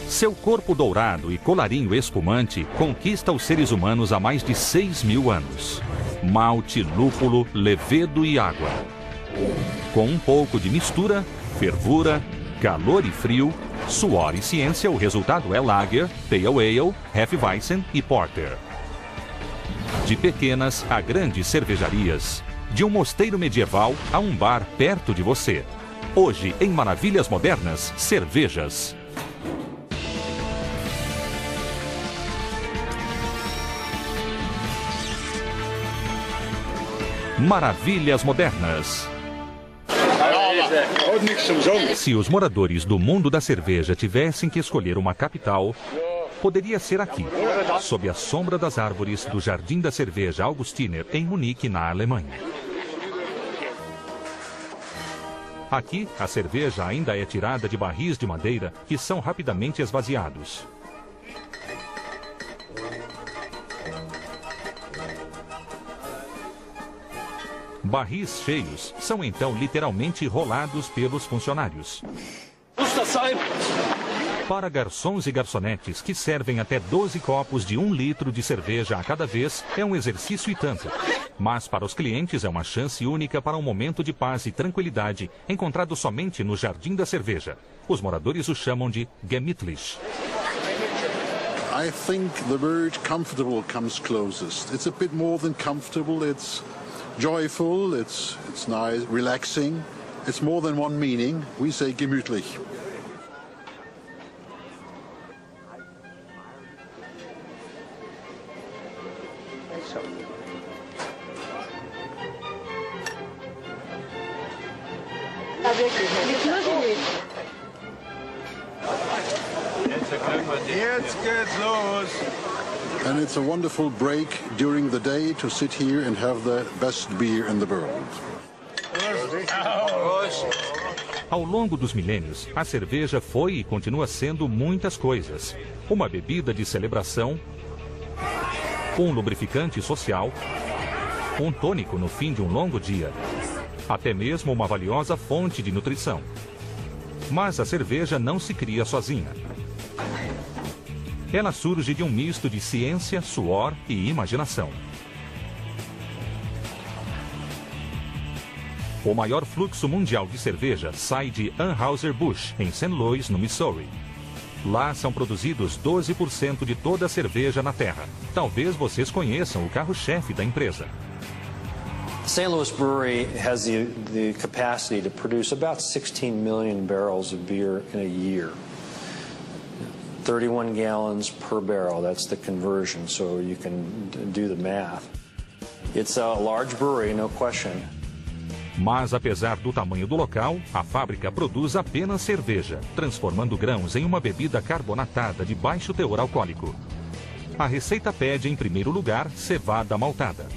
Seu corpo dourado e colarinho espumante conquista os seres humanos há mais de 6.000 anos. Malte, lúpulo, levedo e água. Com um pouco de mistura, fervura, calor e frio, suor e ciência, o resultado é Lager, Pale Ale, Hefeweizen e Porter. De pequenas a grandes cervejarias, de um mosteiro medieval a um bar perto de você. Hoje, em Maravilhas Modernas, cervejas. Maravilhas Modernas. Se os moradores do mundo da cerveja tivessem que escolher uma capital, poderia ser aqui, sob a sombra das árvores do Jardim da Cerveja Augustiner, em Munique, na Alemanha. Aqui, a cerveja ainda é tirada de barris de madeira que são rapidamente esvaziados. Barris cheios são então literalmente rolados pelos funcionários. Para garçons e garçonetes que servem até 12 copos de 1 litro de cerveja a cada vez, é um exercício e tanto. Mas para os clientes é uma chance única para um momento de paz e tranquilidade encontrado somente no Jardim da Cerveja. Os moradores o chamam de gemütlich. I think the word comfortable comes closest. It's a bit more than comfortable, it's joyful, it's nice, relaxing. It's more than one meaning. We say gemütlich. And it's a wonderful break during the day to sit here and have the best beer in the world. Ao longo dos milênios, a cerveja foi e continua sendo muitas coisas. Uma bebida de celebração, um lubrificante social, um tônico no fim de um longo dia, até mesmo uma valiosa fonte de nutrição. Mas a cerveja não se cria sozinha. Ela surge de um misto de ciência, suor e imaginação. O maior fluxo mundial de cerveja sai de Anheuser-Busch, em St. Louis, no Missouri. Lá são produzidos 12% de toda a cerveja na Terra. Talvez vocês conheçam o carro-chefe da empresa. St. Louis Brewery has the capacity to produce about 16 million barrels of beer in a year. 31 gallons per barrel, that's the conversion, so you can do the math. It's a large brewery, no question. Mas apesar do tamanho do local, a fábrica produz apenas cerveja, transformando grãos em uma bebida carbonatada de baixo teor alcoólico. A receita pede, em primeiro lugar, cevada maltada.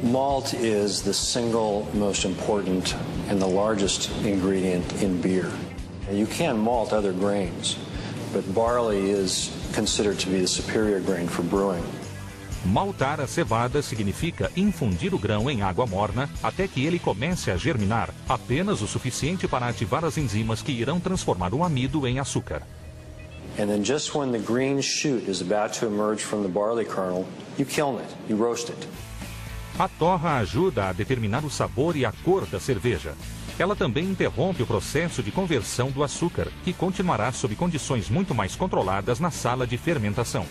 Malt is the single most important and the largest ingredient in beer. You can malt other grains, but barley is considered to be the superior grain for brewing. Maltar a cevada significa infundir o grão em água morna até que ele comece a germinar, apenas o suficiente para ativar as enzimas que irão transformar o amido em açúcar. And then just when the green shoot is about to emerge from the barley kernel, you kiln it, you roast it. A torra ajuda a determinar o sabor e a cor da cerveja. Ela também interrompe o processo de conversão do açúcar, que continuará sob condições muito mais controladas na sala de fermentação.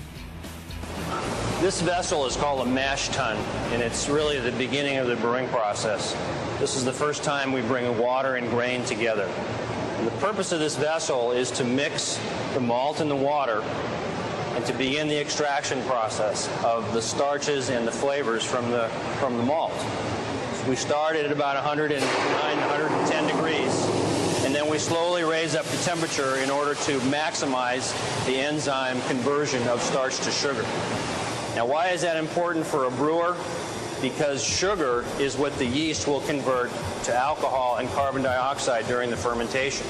This vessel is called a mash tun, and it's really the beginning of the brewing process. This is the first time we bring water and grain together. And the purpose of this vessel is to mix the malt and the water and to begin the extraction process of the starches and the flavors from the malt. We start at about 109, 110 degrees, and then we slowly raise up the temperature in order to maximize the enzyme conversion of starch to sugar. Now, why is that important for a brewer? Because sugar is what the yeast will convert to alcohol and carbon dioxide during the fermentation.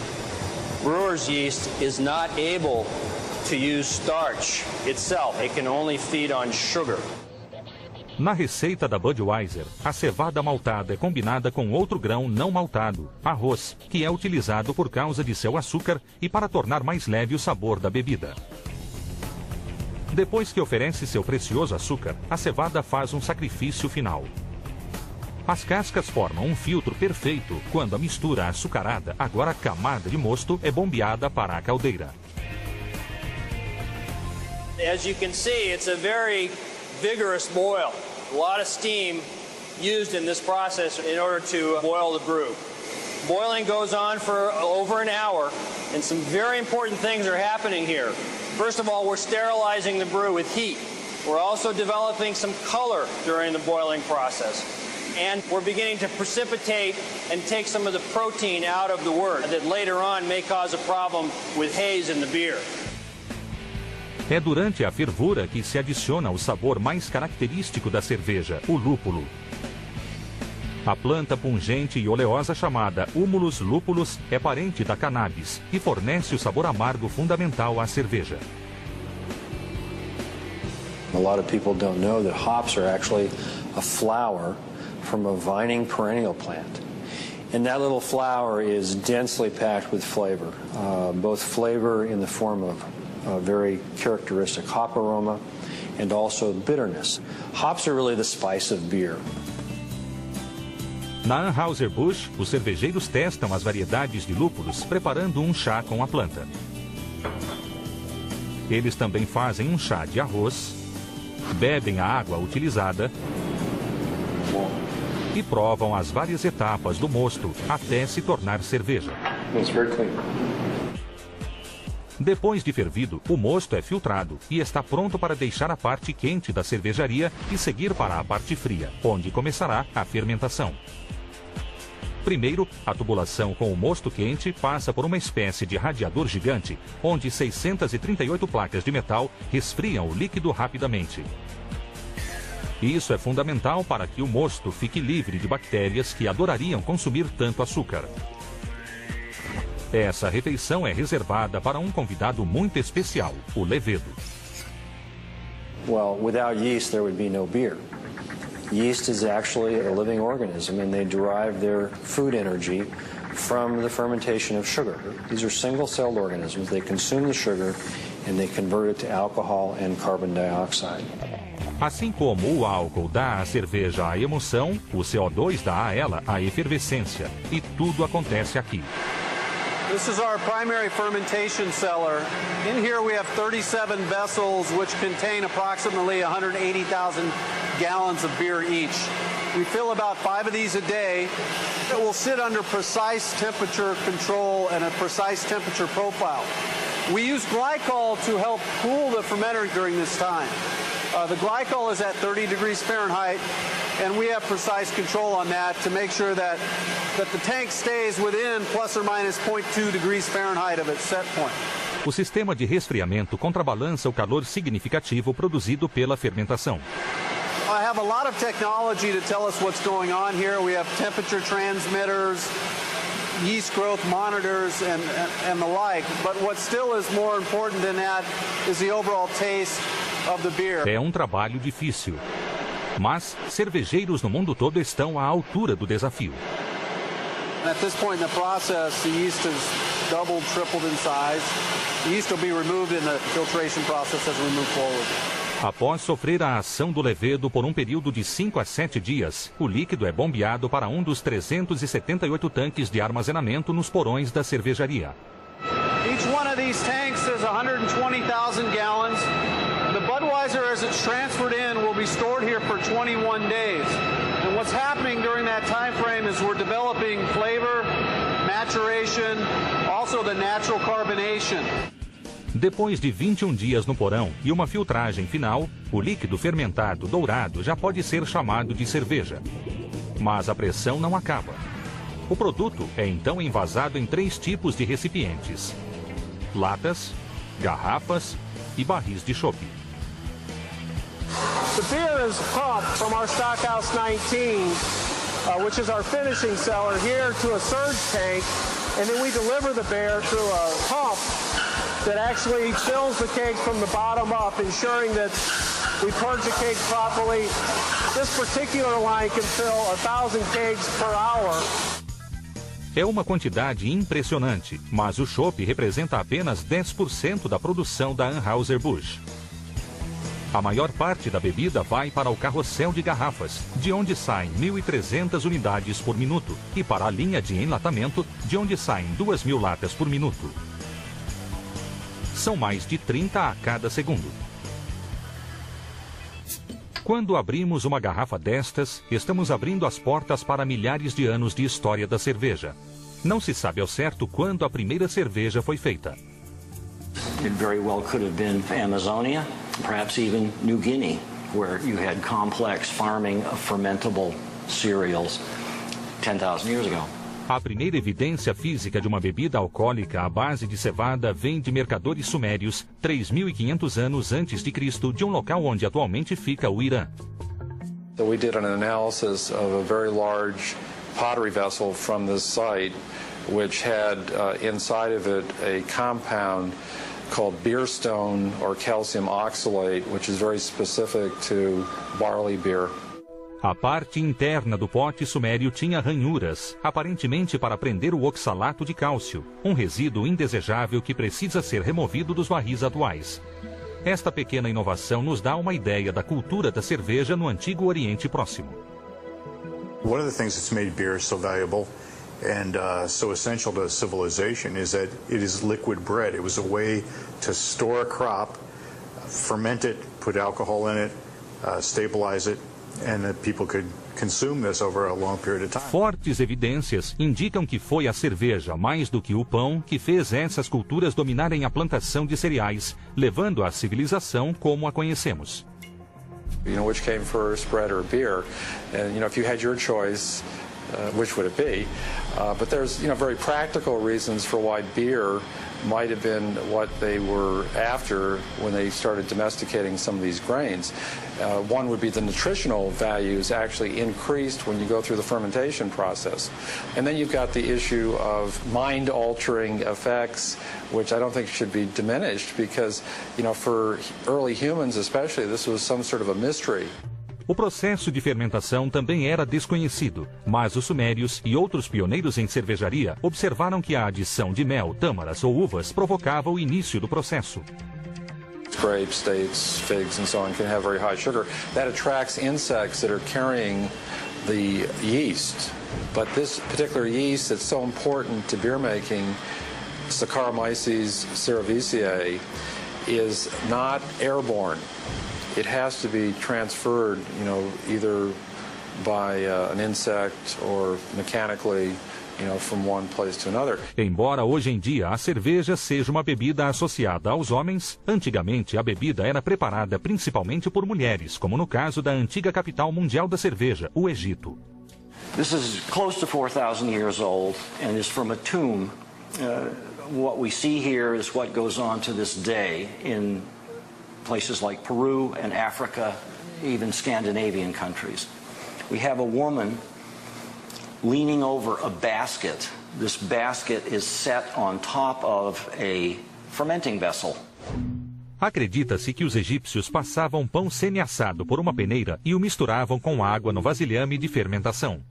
Brewer's yeast is not able to use starch itself. It can only feed on sugar. Na receita da Budweiser, a cevada maltada é combinada com outro grão não maltado, arroz, que é utilizado por causa de seu açúcar e para tornar mais leve o sabor da bebida. Depois que oferece seu precioso açúcar, a cevada faz um sacrifício final. As cascas formam um filtro perfeito quando a mistura açucarada, agora camada de mosto, é bombeada para a caldeira. As you can see, it's a very vigorous boil. A lot of steam used in this process in order to boil the brew. Boiling goes on for over an hour, and some very important things are happening here. First of all, we're sterilizing the brew with heat. We're also developing some color during the boiling process. And we're beginning to precipitate and take some of the protein out of the wort that later on may cause a problem with haze in the beer. É durante a fervura que se adiciona o sabor mais característico da cerveja, o lúpulo. A planta pungente e oleosa chamada Humulus lupulus é parente da cannabis e fornece o sabor amargo fundamental à cerveja. A lot of people don't know that hops are actually a flower from a vining perennial plant. And that little flower is densely packed with flavor, both flavor in the form of a very characteristic hop aroma and also bitterness. Hops are really the spice of beer. Na Anheuser-Busch, os cervejeiros testam as variedades de lúpulos preparando um chá com a planta. Eles também fazem um chá de arroz, bebem a água utilizada e provam as várias etapas do mosto até se tornar cerveja. Depois de fervido, o mosto é filtrado e está pronto para deixar a parte quente da cervejaria e seguir para a parte fria, onde começará a fermentação. Primeiro, a tubulação com o mosto quente passa por uma espécie de radiador gigante, onde 638 placas de metal resfriam o líquido rapidamente. Isso é fundamental para que o mosto fique livre de bactérias que adorariam consumir tanto açúcar. Essa refeição é reservada para um convidado muito especial, o levedo. Well, without yeast there would be no beer. Yeast is actually a living organism and they derive their food energy from the fermentation of sugar. These are single-celled organisms. They consume the sugar and they convert it to alcohol and carbon dioxide. Assim como o álcool dá à cerveja a emoção, o CO2 dá a ela a efervescência. E tudo acontece aqui. This is our primary fermentation cellar. In here we have 37 vessels which contain approximately 180,000 gallons of beer each. We fill about 5 of these a day. It will sit under precise temperature control and a precise temperature profile. We use glycol to help cool the fermenter during this time. The glycol is at 30 degrees Fahrenheit, and we have precise control on that to make sure that the tank stays within plus or minus 0.2 degrees Fahrenheit of its set point. O sistema de resfriamento contrabalança o calor significativo produzido pela fermentação. I have a lot of technology to tell us what's going on here. We have temperature transmitters, yeast growth monitors, and the like. But what still is more important than that is the overall taste of the beer. É um trabalho difícil, mas cervejeiros no mundo todo estão à altura do desafio. At this point in the process, the yeast has doubled, tripled in size. The yeast will be removed in the filtration process as we move forward. Após sofrer a ação do levedo por um período de 5 a 7 dias, o líquido é bombeado para um dos 378 tanques de armazenamento nos porões da cervejaria. Each one of these tanks is 120,000 gallons. The Budweiser, as it's transferred in, will be stored here for 21 days. And what's happening during that time frame is we're developing flavor, maturation, also the natural carbonation. Depois de 21 dias no porão e uma filtragem final, o líquido fermentado dourado já pode ser chamado de cerveja. Mas a pressão não acaba. O produto é então envasado em 3 tipos de recipientes: latas, garrafas e barris de chope. The beer is pumped from our Stockhouse 19, which is our finishing cellar, here to a surge tank, and then we deliver the beer through a pump that actually fills the cake from the bottom up, ensuring that We purge the kegs properly. This particular line can fill 1,000 kegs per hour. É uma quantidade impressionante, mas o chopp representa apenas 10% da produção da Anheuser-Busch. A maior parte da bebida vai para o carrossel de garrafas, de onde saem 1.300 unidades por minuto, e para a linha de enlatamento, de onde saem 2.000 latas por minuto. São mais de 30 a cada segundo. Quando abrimos uma garrafa destas, estamos abrindo as portas para milhares de anos de história da cerveja. Não se sabe ao certo quando a primeira cerveja foi feita. It very well could have been Amazonia, perhaps even New Guinea, where you had complex farming of fermentable cereals 10,000 years ago. A primeira evidência física de uma bebida alcoólica à base de cevada vem de mercadores sumérios 3.500 anos antes de Cristo, de um local onde atualmente fica o Irã. So we did an analysis of a very large pottery vessel from this site, which had inside of it a compound called beer stone or calcium oxalate, which is very specific to barley beer. A parte interna do pote sumério tinha ranhuras, aparentemente para prender o oxalato de cálcio, um resíduo indesejável que precisa ser removido dos barris atuais. Esta pequena inovação nos dá uma ideia da cultura da cerveja no Antigo Oriente Próximo. One of the things that's made beer so valuable and so essential to civilization is that it is liquid bread. It was a way to store a crop, ferment it, put alcohol in it, stabilize it, and that people could consume this over a long period of time. Fortes evidências indicam que foi a cerveja, mais do que o pão, que fez essas culturas dominarem a plantação de cereais, levando a civilização como a conhecemos. You know, which came first, bread or beer? And, you know, if you had your choice, which would it be? But there's, you know, very practical reasons for why beer might have been what they were after when they started domesticating some of these grains. One would be the nutritional values actually increased when you go through the fermentation process. And then you've got the issue of mind-altering effects, which I don't think should be diminished because, you know, for early humans especially, this was some sort of a mystery. O processo de fermentação também era desconhecido, mas os sumérios e outros pioneiros em cervejaria observaram que a adição de mel, tâmaras ou uvas provocava o início do processo. Grapes, dates, figs, and so on can have very high sugar. That attracts insects that are carrying the yeast. But this particular yeast that's so important to beer making, Saccharomyces cerevisiae, is not airborne. It has to be transferred, you know, either by an insect or mechanically, you know, from one place to another. Embora hoje em dia a cerveja seja uma bebida associada aos homens, antigamente a bebida era preparada principalmente por mulheres, como no caso da antiga capital mundial da cerveja, o Egito. This is close to 4,000 years old and is from a tomb. What we see here is what goes on to this day in places like Peru and Africa, even Scandinavian countries. We have a woman leaning over a basket. This basket is set on top of a fermenting vessel. Acredita-se que os egípcios passavam pão semi-assado por uma peneira e o misturavam com água no vasilhame de fermentação.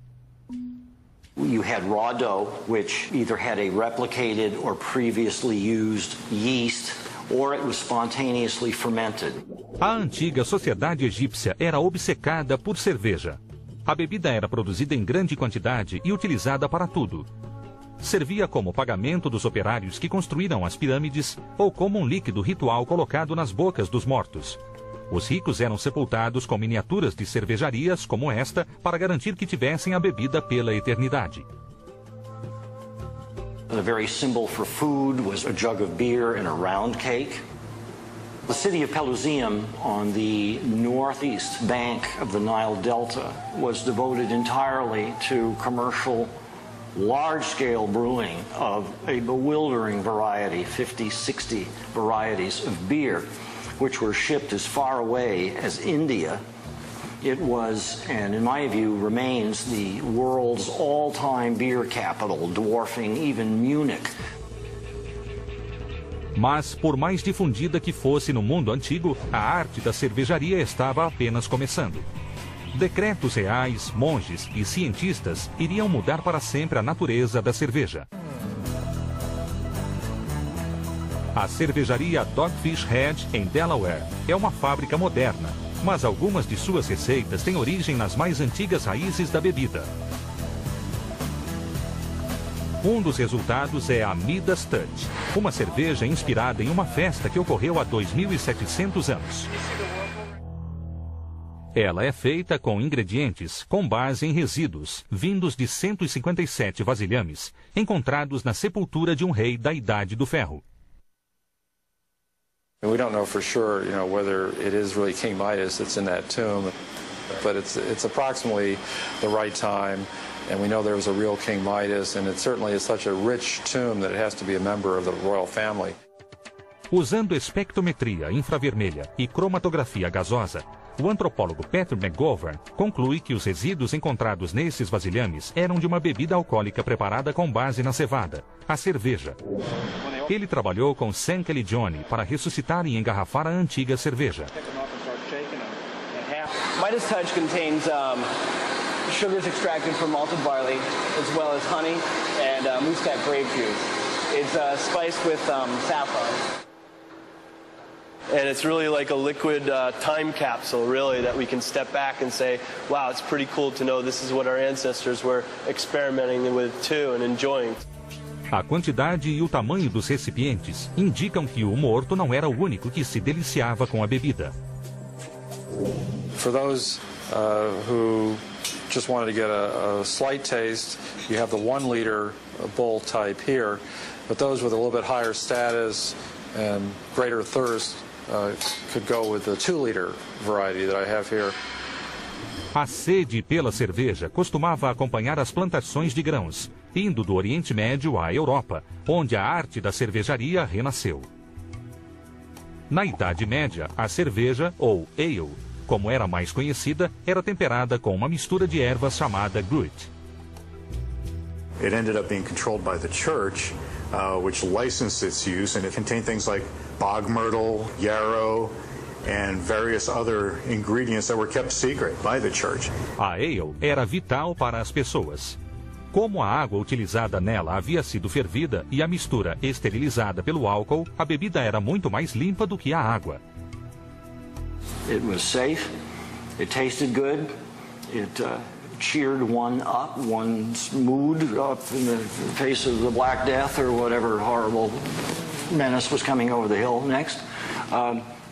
You had raw dough, which either had a replicated or previously used yeast, or it was spontaneously fermented. A antiga sociedade egípcia era obcecada por cerveja. A bebida era produzida em grande quantidade e utilizada para tudo. Servia como pagamento dos operários que construíram as pirâmides ou como um líquido ritual colocado nas bocas dos mortos. Os ricos eram sepultados com miniaturas de cervejarias como esta para garantir que tivessem a bebida pela eternidade. The very symbol for food was a jug of beer and a round cake. The city of Pelusium on the northeast bank of the Nile Delta was devoted entirely to commercial, large-scale brewing of a bewildering variety, 50, 60 varieties of beer, which were shipped as far away as India. It was, and in my view, remains the world's all-time beer capital, dwarfing even Munich. Mas, por mais difundida que fosse no mundo antigo, a arte da cervejaria estava apenas começando. Decretos reais, monges e cientistas iriam mudar para sempre a natureza da cerveja. A cervejaria Dogfish Head, em Delaware, é uma fábrica moderna, mas algumas de suas receitas têm origem nas mais antigas raízes da bebida. Um dos resultados é a Midas Touch, uma cerveja inspirada em uma festa que ocorreu há 2.700 anos. Ela é feita com ingredientes com base em resíduos, vindos de 157 vasilhames, encontrados na sepultura de um rei da Idade do Ferro. We don't know for sure, whether it is really King Midas that's in that tomb, but it's approximately the right time. And we know there was a real King Midas, and it certainly is such a rich tomb that it has to be a member of the royal family. Usando espectrometria infravermelha e cromatografia gasosa, o antropólogo Peter McGovern conclui que os resíduos encontrados nesses vasilhames eram de uma bebida alcoólica preparada com base na cevada, a cerveja. Ele trabalhou com Sam Kelly Johnny para ressuscitar e engarrafar a antiga cerveja. Midas Touch contains sugars extracted from malted barley, as well as honey and Muscat grape juice. It's spiced with saffron. And it's really like a liquid time capsule, really, that we can step back and say, wow, it's pretty cool to know this is what our ancestors were experimenting with too and enjoying. A quantidade e o tamanho dos recipientes indicam que o morto não era o único que se deliciava com a bebida. For those who just wanted to get a slight taste, you have the 1 liter bowl type here, but those with a little bit higher status and greater thirst could go with the 2 liter variety that I have here. A sede pela cerveja costumava acompanhar as plantações de grãos, indo do Oriente Médio à Europa, onde a arte da cervejaria renasceu. Na Idade Média, a cerveja, ou ale, como era mais conhecida, era temperada com uma mistura de ervas chamada gruit. It ended up being controlled by the church, which licensed its use, and it contained things like bog myrtle, yarrow, and various other ingredients that were kept secret by the church. A ale era vital para as pessoas. Como a água utilizada nela havia sido fervida e a mistura esterilizada pelo álcool, a bebida era muito mais limpa do que a água. It was safe, it tasted good, it cheered one up, one's mood up in the face of the Black Death or whatever horrible menace was coming over the hill next.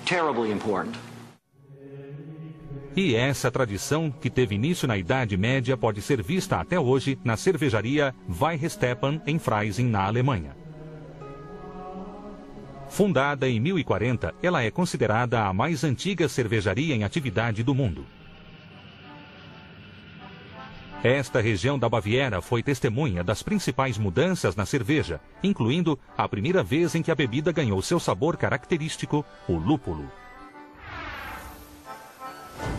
Terribly important. E essa tradição, que teve início na Idade Média, pode ser vista até hoje na cervejaria Weihenstephan, em Freising, na Alemanha. Fundada em 1040, ela é considerada a mais antiga cervejaria em atividade do mundo. Esta região da Baviera foi testemunha das principais mudanças na cerveja, incluindo a primeira vez em que a bebida ganhou seu sabor característico, o lúpulo.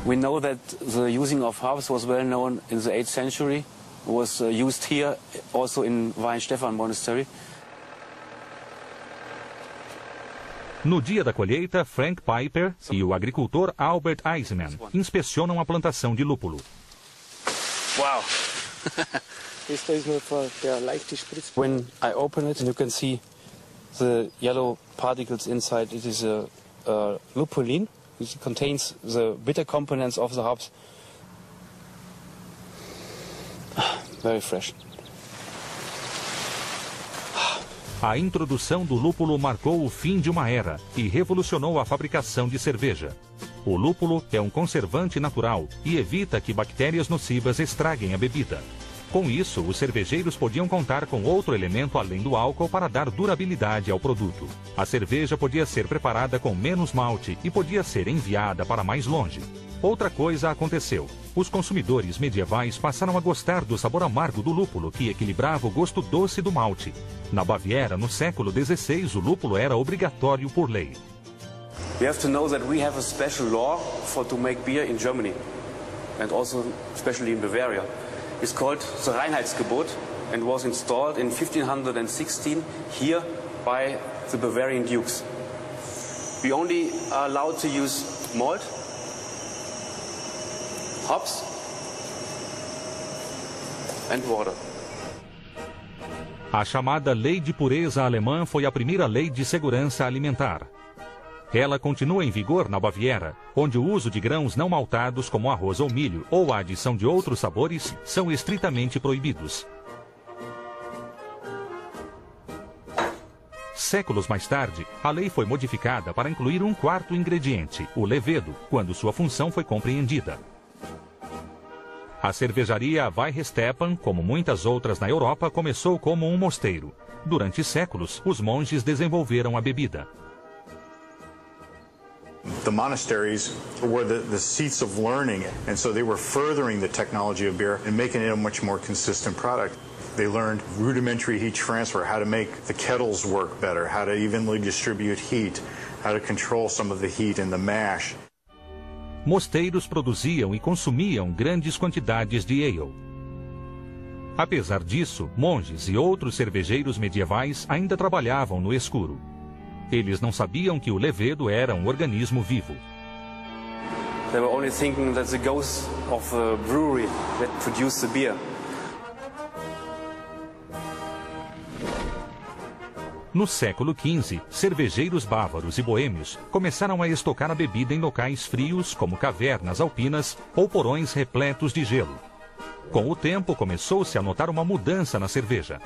We know that the using of hops was well known in the 8th century. It was used here, also in Weihenstephan Monastery. No dia da colheita, Frank Piper e o agricultor Albert Eisenman inspecionam a plantação de lúpulo. Wow. When I open it, you can see the yellow particles inside. It is a lupulin. It contains the bitter components of the hops. Very fresh. A introdução do lúpulo marcou o fim de uma era e revolucionou a fabricação de cerveja. O lúpulo é um conservante natural e evita que bactérias nocivas estraguem a bebida. Com isso, os cervejeiros podiam contar com outro elemento além do álcool para dar durabilidade ao produto. A cerveja podia ser preparada com menos malte e podia ser enviada para mais longe. Outra coisa aconteceu. Os consumidores medievais passaram a gostar do sabor amargo do lúpulo, que equilibrava o gosto doce do malte. Na Baviera, no século XVI, o lúpulo era obrigatório por lei. We have to know that we have a special law to make beer in Germany, and also especially in Bavaria. It's called the Reinheitsgebot and was installed in 1516 here by the Bavarian dukes. We only are allowed to use malt, hops and water. A chamada Lei de Pureza Alemã foi a primeira lei de segurança alimentar. Ela continua em vigor na Baviera, onde o uso de grãos não maltados como arroz ou milho ou a adição de outros sabores são estritamente proibidos. Séculos mais tarde, a lei foi modificada para incluir um quarto ingrediente, o levedo, quando sua função foi compreendida. A cervejaria Weihenstephan, como muitas outras na Europa, começou como um mosteiro. Durante séculos, os monges desenvolveram a bebida. The monasteries were the seats of learning, and so they were furthering the technology of beer and making it a much more consistent product. They learned rudimentary heat transfer, how to make the kettles work better, how to evenly distribute heat, how to control some of the heat in the mash. Mosteiros produziam e consumiam grandes quantidades de ale. Apesar disso, monges e outros cervejeiros medievais ainda trabalhavam no escuro. Eles não sabiam que o levedo era um organismo vivo. They were only thinking that the ghost of the brewery that produced the beer. No século XV, cervejeiros bávaros e boêmios começaram a estocar a bebida em locais frios, como cavernas alpinas ou porões repletos de gelo. Com o tempo, começou-se a notar uma mudança na cerveja.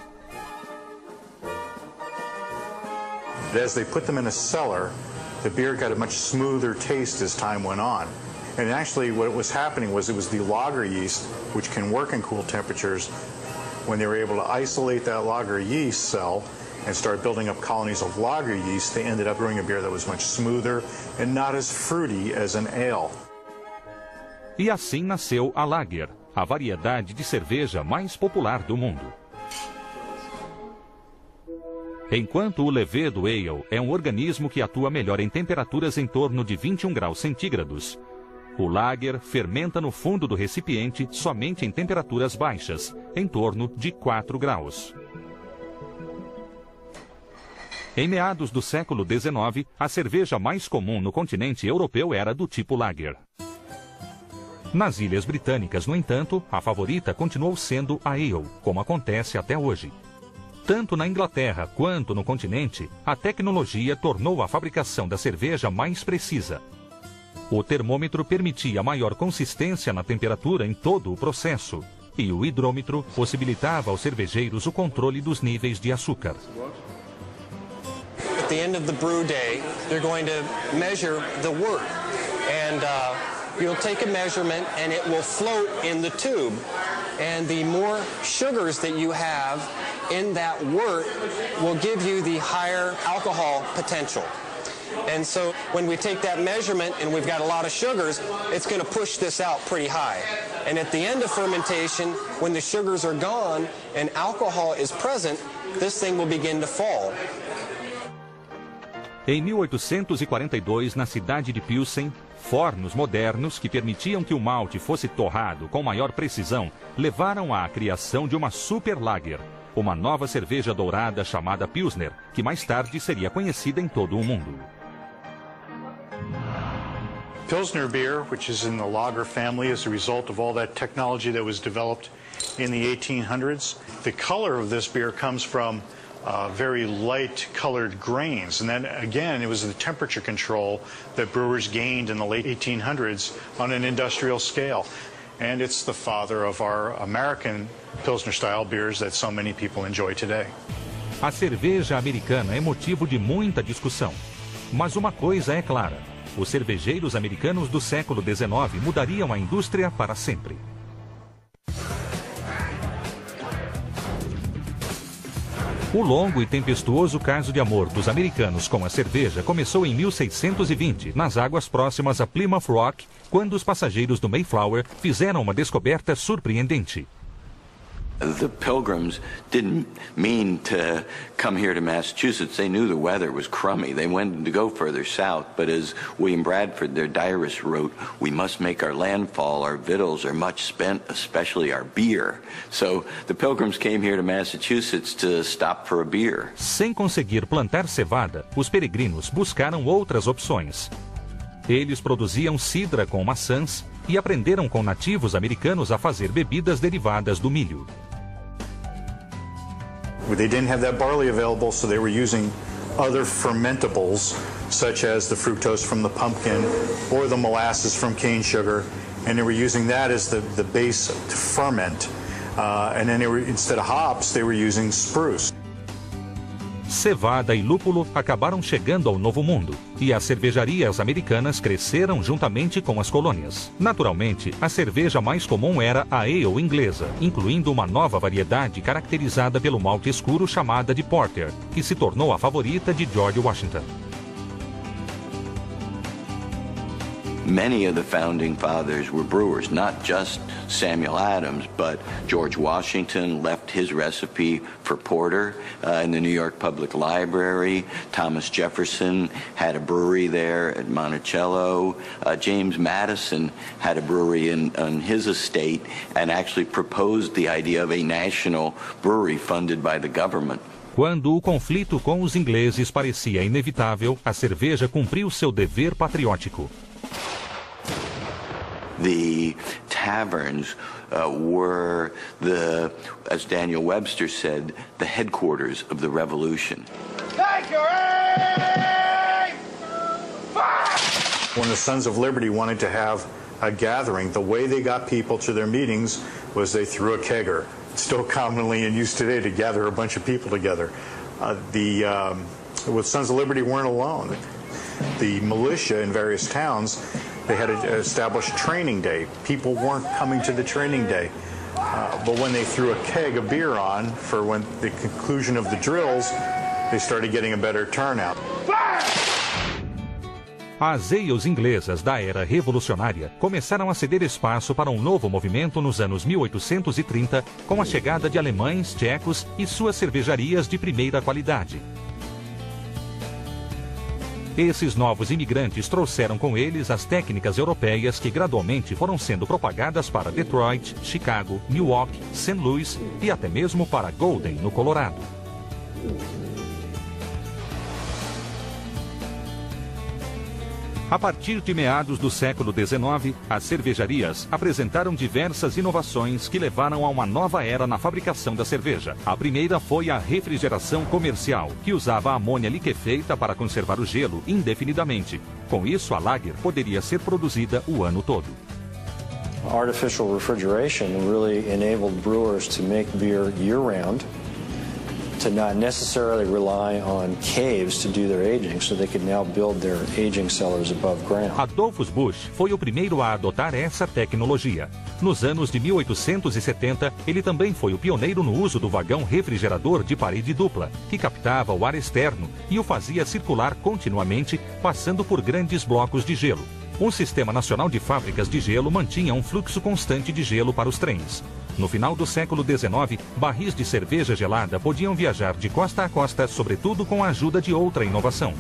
As they put them in a cellar, the beer got a much smoother taste as time went on. And actually what was happening was it was the lager yeast, which can work in cool temperatures, when they were able to isolate that lager yeast cell and start building up colonies of lager yeast, they ended up brewing a beer that was much smoother and not as fruity as an ale. E assim nasceu a Lager, a variedade de cerveja mais popular do mundo. Enquanto o levedo ale é um organismo que atua melhor em temperaturas em torno de 21 graus centígrados, o Lager fermenta no fundo do recipiente somente em temperaturas baixas, em torno de 4 graus. Em meados do século XIX, a cerveja mais comum no continente europeu era do tipo Lager. Nas Ilhas Britânicas, no entanto, a favorita continuou sendo a ale, como acontece até hoje. Tanto na Inglaterra quanto no continente, a tecnologia tornou a fabricação da cerveja mais precisa. O termômetro permitia maior consistência na temperatura em todo o processo, e o hidrômetro possibilitava aos cervejeiros o controle dos níveis de açúcar. At the end of the brew day, you're going to measure the wort, and you'll take a measurement and it will float in the tube, and the more sugars that you have in that wort will give you the higher alcohol potential. And so when we take that measurement and we've got a lot of sugars, it's going to push this out pretty high. And at the end of fermentation, when the sugars are gone and alcohol is present, this thing will begin to fall. Em 1842, na cidade de Pilsen, fornos modernos que permitiam que o malte fosse torrado com maior precisão levaram à criação de uma Super Lager, uma nova cerveja dourada chamada Pilsner, que mais tarde seria conhecida em todo o mundo. Pilsner beer, which is in the lager family as a result of all that technology that was developed in the 1800s. The color of this beer comes from very light colored grains, and then again it was the temperature control that brewers gained in the late 1800s on an industrial scale, and it's the father of our American Pilsner style beers that so many people enjoy today. A cerveja americana é motivo de muita discussão, mas uma coisa é clara: os cervejeiros americanos do século XIX mudariam a indústria para sempre. O longo e tempestuoso caso de amor dos americanos com a cerveja começou em 1620, nas águas próximas a Plymouth Rock, quando os passageiros do Mayflower fizeram uma descoberta surpreendente. The Pilgrims didn't mean to come here to Massachusetts. They knew the weather was crummy. They wanted to go further south, but as William Bradford, their diarist, wrote, "We must make our landfall. Our victuals are much spent, especially our beer." So the Pilgrims came here to Massachusetts to stop for a beer. Sem conseguir plantar cevada, os peregrinos buscaram outras opções. Eles produziam cidra com maçãs e aprenderam com nativos americanos a fazer bebidas derivadas do milho. They didn't have that barley available, so they were using other fermentables, such as the fructose from the pumpkin or the molasses from cane sugar, and they were using that as the base to ferment. And then instead of hops, they were using spruce. Cevada e lúpulo acabaram chegando ao Novo Mundo, e as cervejarias americanas cresceram juntamente com as colônias. Naturalmente, a cerveja mais comum era a ale inglesa, incluindo uma nova variedade caracterizada pelo malte escuro chamada de porter, que se tornou a favorita de George Washington. Many of the founding fathers were brewers, not just Samuel Adams, but George Washington left his recipe for porter in the New York Public Library. Thomas Jefferson had a brewery there at Monticello. James Madison had a brewery on his estate and actually proposed the idea of a national brewery funded by the government. Quando o conflito com os ingleses parecia inevitável, a cerveja cumpriu seu dever patriótico. The taverns were as Daniel Webster said, the headquarters of the revolution. When the Sons of Liberty wanted to have a gathering, the way they got people to their meetings was they threw a kegger. It's still commonly in use today to gather a bunch of people together. The Sons of Liberty weren't alone. The militia in various towns, they had to establish training day. People weren't coming to the training day. But when they threw a keg of beer on for when the conclusion of the drills, they started getting a better turnout. As ales inglesas da era revolucionária começaram a ceder espaço para um novo movimento nos anos 1830, com a chegada de alemães, tchecos e suas cervejarias de primeira qualidade. Esses novos imigrantes trouxeram com eles as técnicas europeias que gradualmente foram sendo propagadas para Detroit, Chicago, Milwaukee, St. Louis e até mesmo para Golden, no Colorado. A partir de meados do século XIX, as cervejarias apresentaram diversas inovações que levaram a uma nova era na fabricação da cerveja. A primeira foi a refrigeração comercial, que usava amônia liquefeita para conservar o gelo indefinidamente. Com isso, a lager poderia ser produzida o ano todo. Artificial refrigeration really enabled brewers to make beer year-round, to not necessarily rely on caves to do their aging, so they could now build their aging cellars above ground. Adolphus Busch foi o primeiro a adotar essa tecnologia. Nos anos de 1870, ele também foi o pioneiro no uso do vagão refrigerador de parede dupla, que captava o ar externo e o fazia circular continuamente, passando por grandes blocos de gelo. Um sistema nacional de fábricas de gelo mantinha um fluxo constante de gelo para os trens. No final do século XIX, barris de cerveja gelada podiam viajar de costa a costa, sobretudo com a ajuda de outra inovação.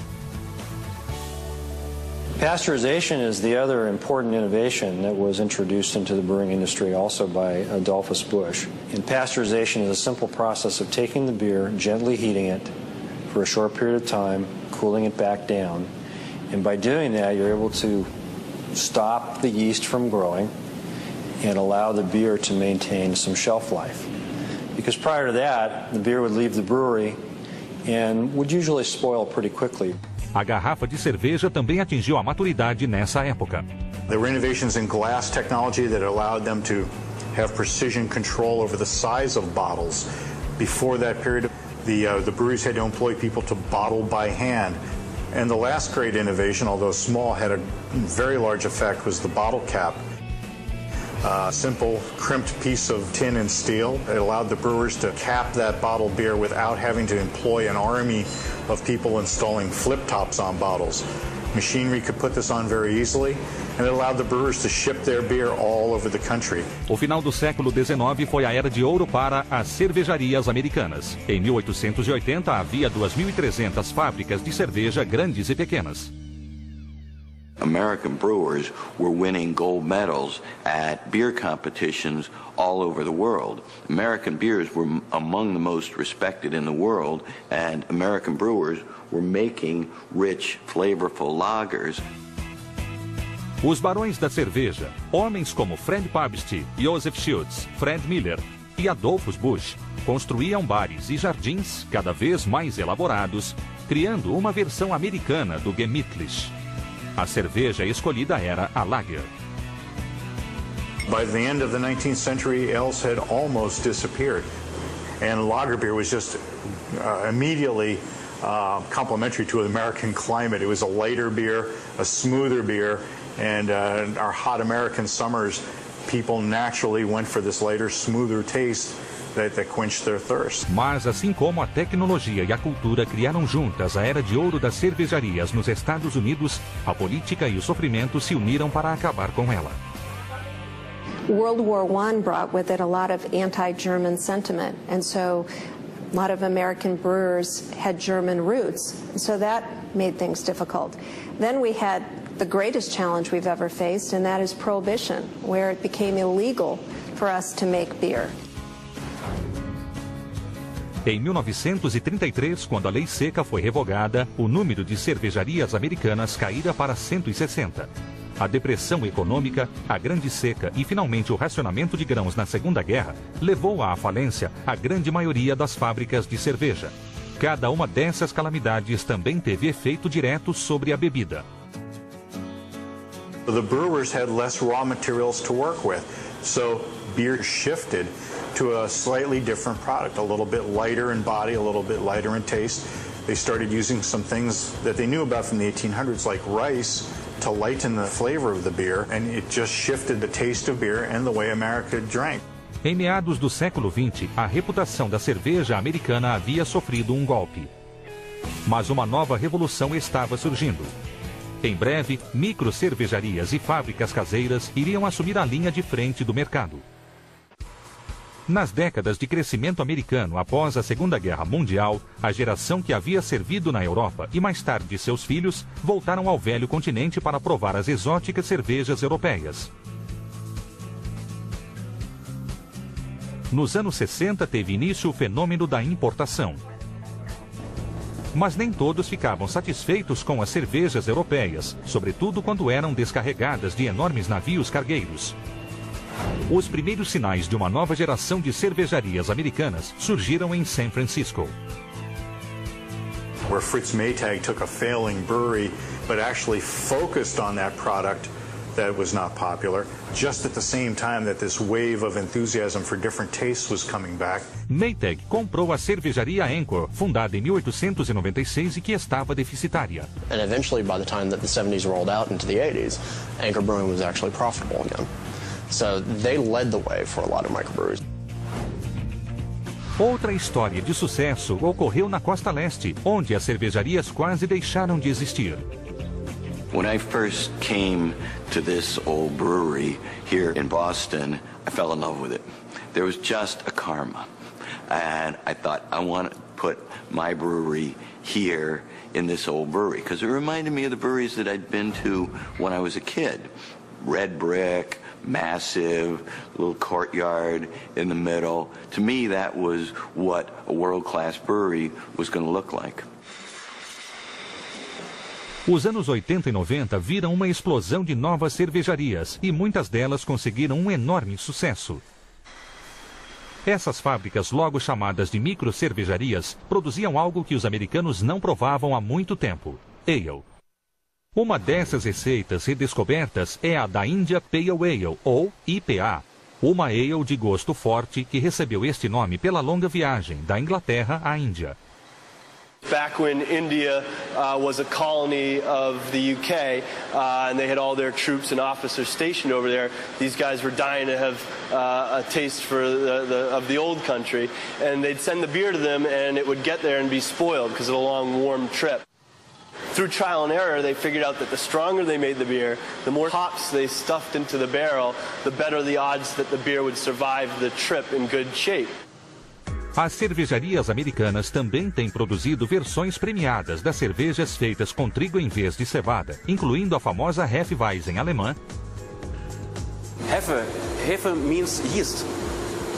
Pasteurization is the other important innovation that was introduced into the brewing industry also by Adolphus Busch. And pasteurization is a simple process of taking the beer, gently heating it for a short period of time, cooling it back down. And by doing that, you're able to stop the yeast from growing and allow the beer to maintain some shelf life. Because prior to that, the beer would leave the brewery and would usually spoil pretty quickly. A garrafa de cerveja também atingiu a maturidade nessa época. There were innovations in glass technology that allowed them to have precision control over the size of bottles. Before that period, the breweries had to employ people to bottle by hand. And the last great innovation, although small, had a very large effect, was the bottle cap. A simple crimped piece of tin and steel. It allowed the brewers to cap that bottled beer without having to employ an army of people installing flip tops on bottles. Machinery could put this on very easily, and it allowed the brewers to ship their beer all over the country. O final do século XIX foi a era de ouro para as cervejarias americanas. Em 1880 havia 2.300 fábricas de cerveja grandes e pequenas. American brewers were winning gold medals at beer competitions all over the world. American beers were among the most respected in the world, and American brewers were making rich, flavorful lagers. Os barões da cerveja, homens como Fred Pabst, Joseph Schultz, Fred Miller e Adolphus Busch, construíam bares e jardins cada vez mais elaborados, criando uma versão americana do Gemütlich. A cerveja escolhida era a Lager. By the end of the 19th century, ales had almost disappeared, and lager beer was just immediately complementary to the American climate. It was a lighter beer, a smoother beer, and our hot American summers, people naturally went for this lighter, smoother taste that quenched their thirst. Mas assim como a tecnologia e a cultura criaram juntas a era de ouro das cervejarias nos Estados Unidos, a política e o sofrimento se uniram para acabar com ela. World War I brought with it a lot of anti-German sentiment, and so a lot of American brewers had German roots, and so that made things difficult. Then we had the greatest challenge we've ever faced, and that is prohibition, where it became illegal for us to make beer. Em 1933, quando a lei seca foi revogada, o número de cervejarias americanas caíra para 160. A depressão econômica, a grande seca e finalmente o racionamento de grãos na Segunda Guerra levou à falência a grande maioria das fábricas de cerveja. Cada uma dessas calamidades também teve efeito direto sobre a bebida. The brewers had less raw materials to work with, so beer shifted to a slightly different product, a little bit lighter in body, a little bit lighter in taste. They started using some things that they knew about from the 1800s, like rice, to lighten the flavor of the beer, and it just shifted the taste of beer and the way America drank. Em meados do século XX, a reputação da cerveja americana havia sofrido um golpe. Mas uma nova revolução estava surgindo. Em breve, micro-cervejarias e fábricas caseiras iriam assumir a linha de frente do mercado. Nas décadas de crescimento americano após a Segunda Guerra Mundial, a geração que havia servido na Europa e mais tarde seus filhos voltaram ao velho continente para provar as exóticas cervejas europeias. Nos anos 60 teve início o fenômeno da importação. Mas nem todos ficavam satisfeitos com as cervejas europeias, sobretudo quando eram descarregadas de enormes navios cargueiros. Os primeiros sinais de uma nova geração de cervejarias americanas surgiram em San Francisco. Where Fritz Maytag took a failing brewery, but actually focused on that product that was not popular, just at the same time that this wave of enthusiasm for different tastes was coming back. Maytag comprou a cervejaria Anchor, fundada em 1896 e que estava deficitária. And eventually, by the time that the 70s rolled out into the 80s, Anchor Brewing was actually profitable again. So they led the way for a lot of microbreweries. Outra história de sucesso ocorreu na Costa Leste, onde as cervejarias quase deixaram de existir. When I first came to this old brewery here in Boston, I fell in love with it. There was just a karma. And I thought, I want to put my brewery here in this old brewery, because it reminded me of the breweries that I'd been to when I was a kid. Red brick, massive, little courtyard in the middle. To me, that was what a world-class brewery was going to look like. Os anos 80 e 90 viram uma explosão de novas cervejarias e muitas delas conseguiram um enorme sucesso. Essas fábricas, logo chamadas de micro-cervejarias, produziam algo que os americanos não provavam há muito tempo: ale. Uma dessas receitas redescobertas é a da India Pale Ale, ou IPA, uma ale de gosto forte que recebeu este nome pela longa viagem da Inglaterra à Índia. Back when India was a colony of the UK and they had all their troops and officers stationed over there, these guys were dying to have a taste for of the old country, and they'd send the beer to them and it would get there and be spoiled because of a long warm trip. through trial and error, they figured out that the stronger they made the beer, the more hops they stuffed into the barrel, the better the odds that the beer would survive the trip in good shape. As cervejarias americanas também têm produzido versões premiadas das cervejas feitas com trigo em vez de cevada, incluindo a famosa Hefeweizen alemã. Hefe means yeast.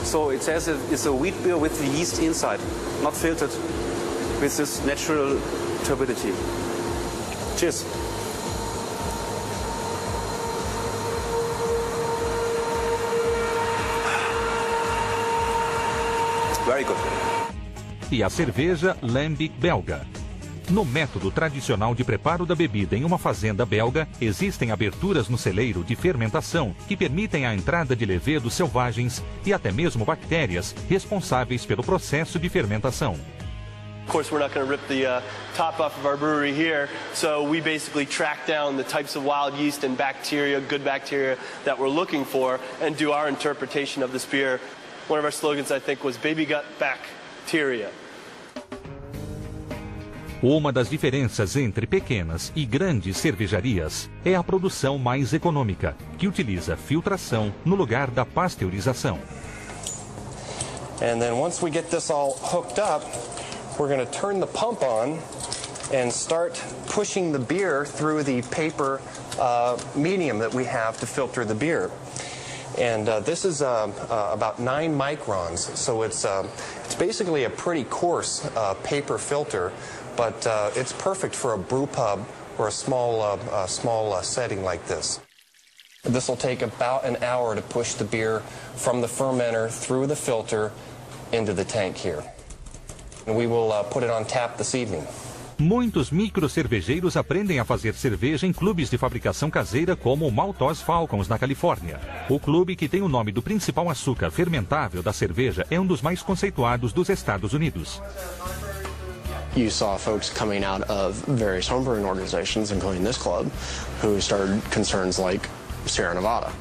So it says it's a wheat beer with the yeast inside, not filtered with this natural turbidity. Cheers. Very good. E a cerveja Lambic belga. No método tradicional de preparo da bebida em uma fazenda belga, existem aberturas no celeiro de fermentação que permitem a entrada de levedos selvagens e até mesmo bactérias responsáveis pelo processo de fermentação. Of course, we're not going to rip the top off of our brewery here, so we basically track down the types of wild yeast and bacteria, good bacteria, that we're looking for and do our interpretation of this beer. One of our slogans, I think, was baby gut bacteria. Uma das diferenças entre pequenas e grandes cervejarias é a produção mais econômica, que utiliza filtração no lugar da pasteurização. And then once we get this all hooked up, we're going to turn the pump on and start pushing the beer through the paper medium that we have to filter the beer. And this is about 9 microns, so it's basically a pretty coarse paper filter, but it's perfect for a brew pub or a small setting like this. This will take about an hour to push the beer from the fermenter through the filter into the tank here. And we will put it on tap this evening. Muitos microcervejeiros aprendem a fazer cerveja em clubes de fabricação caseira como o Maltose Falcons, na Califórnia. O clube, que tem o nome do principal açúcar fermentável da cerveja, é um dos mais conceituados dos Estados Unidos. You saw folks coming out of various homebrewing organizations, including this club, who started concerns like Sierra Nevada.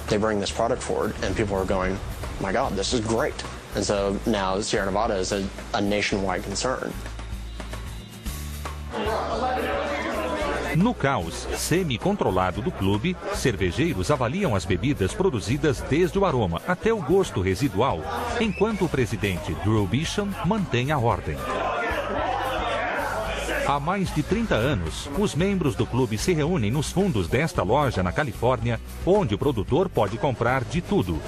They bring this product forward and people are going, my God, this is great. And so now Sierra Nevada is a nationwide concern. No caos semi-controlado do clube, cervejeiros avaliam as bebidas produzidas desde o aroma até o gosto residual, enquanto o presidente Drew Bisham mantém a ordem. Há mais de 30 anos, os membros do clube se reúnem nos fundos desta loja na Califórnia, onde o produtor pode comprar de tudo,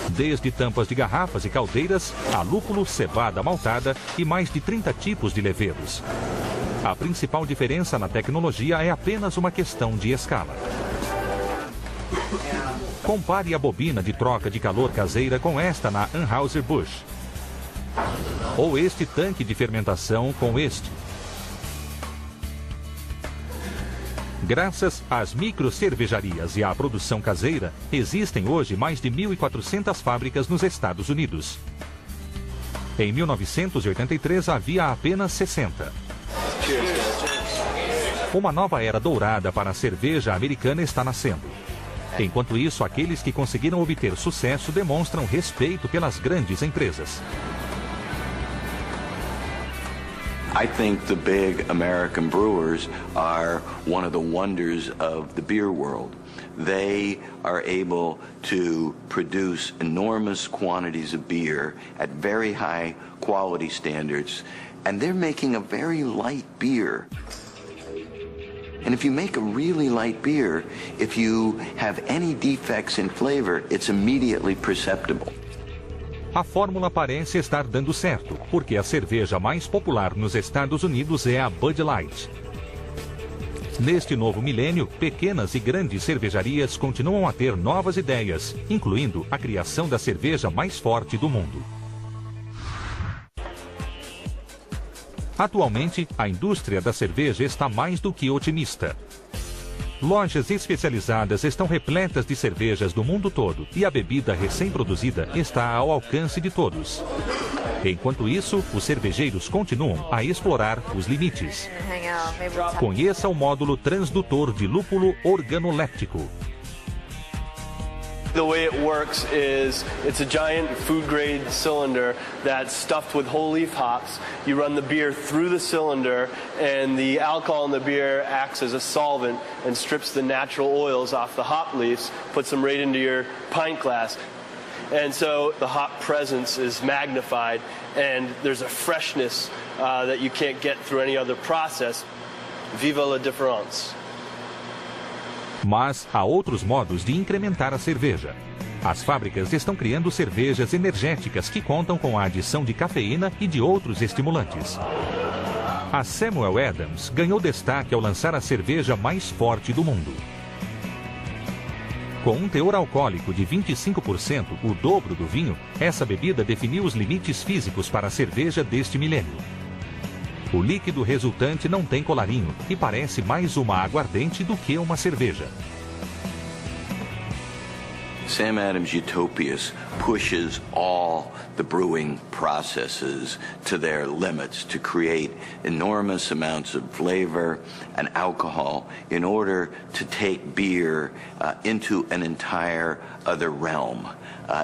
desde tampas de garrafas e caldeiras a lúpulo, cevada maltada e mais de 30 tipos de levedos. A principal diferença na tecnologia é apenas uma questão de escala. Compare a bobina de troca de calor caseira com esta na Anheuser-Busch. Ou este tanque de fermentação com este. Graças às microcervejarias e à produção caseira, existem hoje mais de 1.400 fábricas nos Estados Unidos. Em 1983 havia apenas 60. Uma nova era dourada para a cerveja americana está nascendo. Enquanto isso, aqueles que conseguiram obter sucesso demonstram respeito pelas grandes empresas. I think the big American brewers are one of the wonders of the beer world. They are able to produce enormous quantities of beer at very high quality standards, and they're making a very light beer. And if you make a really light beer, if you have any defects in flavor, it's immediately perceptible. A fórmula parece estar dando certo, porque a cerveja mais popular nos Estados Unidos é a Bud Light. Neste novo milênio, pequenas e grandes cervejarias continuam a ter novas ideias, incluindo a criação da cerveja mais forte do mundo. Atualmente, a indústria da cerveja está mais do que otimista. Lojas especializadas estão repletas de cervejas do mundo todo e a bebida recém-produzida está ao alcance de todos. Enquanto isso, os cervejeiros continuam a explorar os limites. Conheça o módulo transdutor de lúpulo organoléptico. The way it works is it's a giant food-grade cylinder that's stuffed with whole leaf hops. You run the beer through the cylinder, and the alcohol in the beer acts as a solvent and strips the natural oils off the hop leaves, puts them right into your pint glass. And so the hop presence is magnified, and there's a freshness that you can't get through any other process. Viva la différence! Mas há outros modos de incrementar a cerveja. As fábricas estão criando cervejas energéticas que contam com a adição de cafeína e de outros estimulantes. A Samuel Adams ganhou destaque ao lançar a cerveja mais forte do mundo. Com um teor alcoólico de 25%, o dobro do vinho, essa bebida definiu os limites físicos para a cerveja deste milênio. O líquido resultante não tem colarinho e parece mais uma aguardente do que uma cerveja. Sam Adams Utopias pushes all the brewing processes to their limits to create enormous amounts of flavor and alcohol in order to take beer into an entire other realm.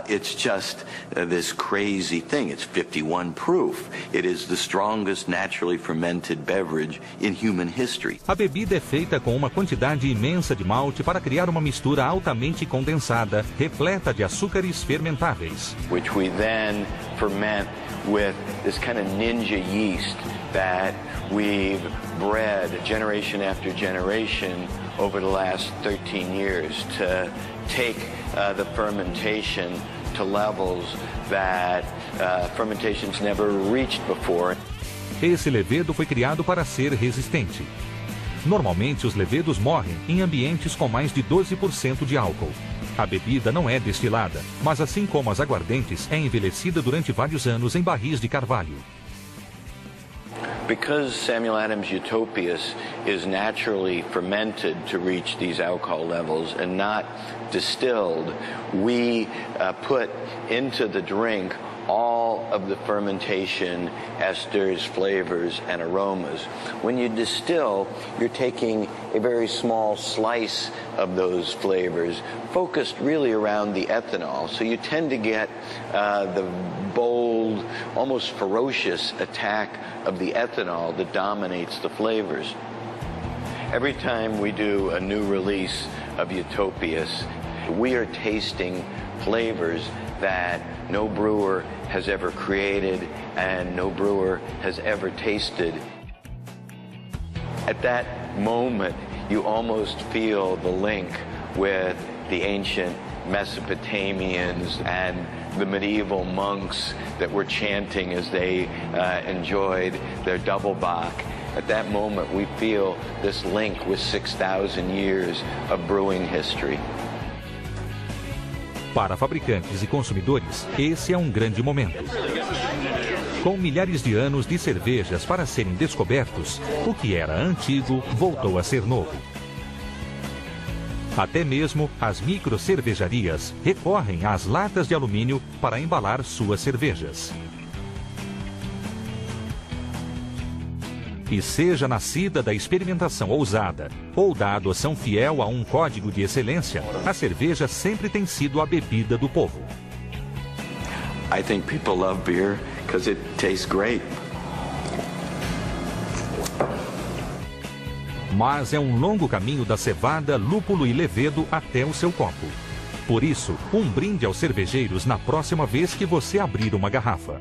It's just this crazy thing. It's 51 proof. It is the strongest naturally fermented beverage in human history. A bebida é feita com uma quantidade imensa de malte para criar uma mistura altamente condensada, repleta de açúcares fermentáveis. Which we then ferment with this kind of ninja yeast that we've bred generation after generation over the last 13 years to take the fermentation to levels that fermentations never reached before. Esse levedo foi criado para ser resistente. Normalmente, os levedos morrem em ambientes com mais de 12% de álcool. A bebida não é destilada, mas assim como as aguardentes, é envelhecida durante vários anos em barris de carvalho. Because Samuel Adams Utopias is naturally fermented to reach these alcohol levels and not distilled, we put into the drink all of the fermentation, esters, flavors, and aromas. When you distill, you're taking a very small slice of those flavors, focused really around the ethanol. So you tend to get the bold, almost ferocious attack of the ethanol that dominates the flavors. Every time we do a new release of Utopias, we are tasting flavors that no brewer has ever created and no brewer has ever tasted. At that moment, you almost feel the link with the ancient Mesopotamians and the medieval monks that were chanting as they enjoyed their Doppelbock. At that moment, we feel this link with 6,000 years of brewing history. Para fabricantes e consumidores, esse é um grande momento. Com milhares de anos de cervejas para serem descobertos, o que era antigo voltou a ser novo. Até mesmo as microcervejarias recorrem às latas de alumínio para embalar suas cervejas. E seja nascida da experimentação ousada ou da adoção fiel a um código de excelência, a cerveja sempre tem sido a bebida do povo. I think people love beer because it tastes great. Mas é um longo caminho da cevada, lúpulo e levedo até o seu copo. Por isso, um brinde aos cervejeiros na próxima vez que você abrir uma garrafa.